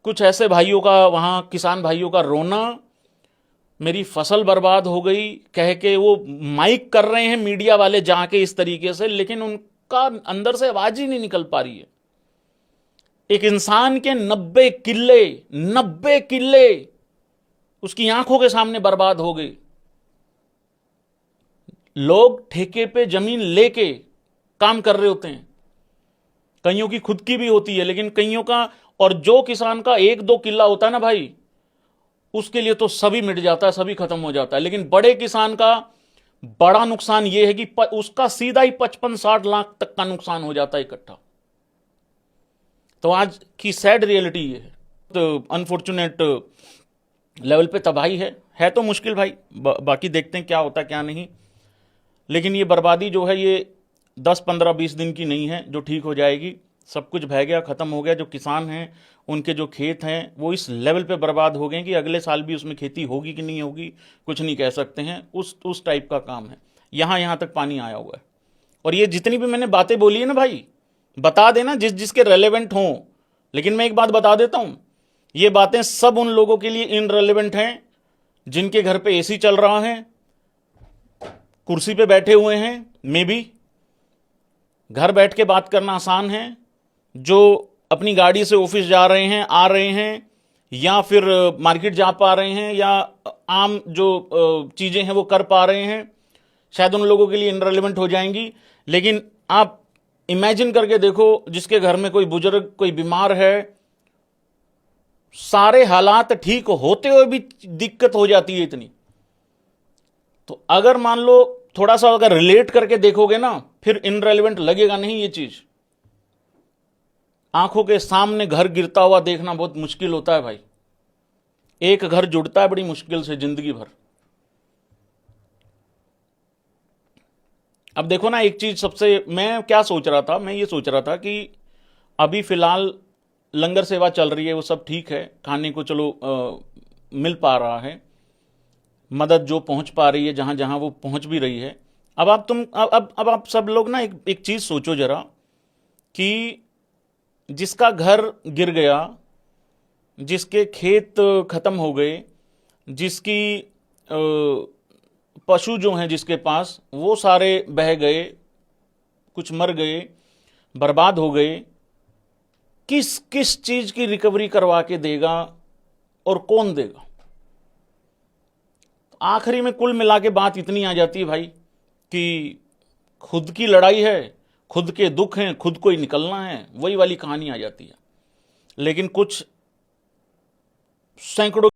कुछ ऐसे भाइयों का, वहाँ किसान भाइयों का रोना, मेरी फसल बर्बाद हो गई कह के वो माइक कर रहे हैं मीडिया वाले जाके इस तरीके से, लेकिन उनका अंदर से आवाज ही नहीं निकल पा रही है। एक इंसान के 90 किल्ले उसकी आंखों के सामने बर्बाद हो गए। लोग ठेके पे जमीन लेके काम कर रहे होते हैं, कईयों की खुद की भी होती है, लेकिन कईयों का, और जो किसान का 1-2 किल्ला होता है ना भाई, उसके लिए तो सभी मिट जाता है, सभी खत्म हो जाता है। लेकिन बड़े किसान का बड़ा नुकसान यह है कि उसका सीधा ही 55-60 लाख तक का नुकसान हो जाता है इकट्ठा। तो आज की सैड रियलिटी ये है, तो अनफॉर्चुनेट लेवल पे तबाही है तो मुश्किल भाई। बाकी देखते हैं क्या होता है क्या नहीं, लेकिन ये बर्बादी जो है ये 10-15-20 दिन की नहीं है जो ठीक हो जाएगी। सब कुछ बह गया, ख़त्म हो गया। जो किसान हैं उनके जो खेत हैं वो इस लेवल पे बर्बाद हो गए कि अगले साल भी उसमें खेती होगी कि नहीं होगी कुछ नहीं कह सकते हैं। उस टाइप का काम है। यहाँ तक पानी आया हुआ है। और ये जितनी भी मैंने बातें बोली है ना भाई, बता देना जिसके रेलेवेंट हों। लेकिन मैं एक बात बता देता हूँ, ये बातें सब उन लोगों के लिए इनरेलेवेंट हैं जिनके घर पे एसी चल रहा है, कुर्सी पे बैठे हुए हैं, मे बी घर बैठ के बात करना आसान है, जो अपनी गाड़ी से ऑफिस जा रहे हैं, आ रहे हैं, या फिर मार्केट जा पा रहे हैं, या आम जो चीज़ें हैं वो कर पा रहे हैं, शायद उन लोगों के लिए इनरेलेवेंट हो जाएंगी। लेकिन आप इमेजिन करके देखो, जिसके घर में कोई बुजुर्ग, कोई बीमार है, सारे हालात ठीक होते हुए भी दिक्कत हो जाती है इतनी। तो अगर मान लो थोड़ा सा अगर रिलेट करके देखोगे ना, फिर इनरेलेवेंट लगेगा नहीं ये चीज। आंखों के सामने घर गिरता हुआ देखना बहुत मुश्किल होता है भाई। एक घर जुड़ता है बड़ी मुश्किल से जिंदगी भर। अब देखो ना, एक चीज सबसे, मैं क्या सोच रहा था, मैं ये सोच रहा था कि अभी फिलहाल लंगर सेवा चल रही है, वो सब ठीक है, खाने को चलो मिल पा रहा है, मदद जो पहुंच पा रही है जहां जहां वो पहुंच भी रही है। अब आप सब लोग ना एक चीज सोचो जरा, कि जिसका घर गिर गया, जिसके खेत खत्म हो गए, जिसकी पशु जो हैं जिसके पास, वो सारे बह गए, कुछ मर गए, बर्बाद हो गए, किस किस चीज की रिकवरी करवा के देगा और कौन देगा? आखिरी में कुल मिला के बात इतनी आ जाती है भाई कि खुद की लड़ाई है, खुद के दुख हैं, खुद को ही निकलना है, वही वाली कहानी आ जाती है। लेकिन कुछ सैकड़ों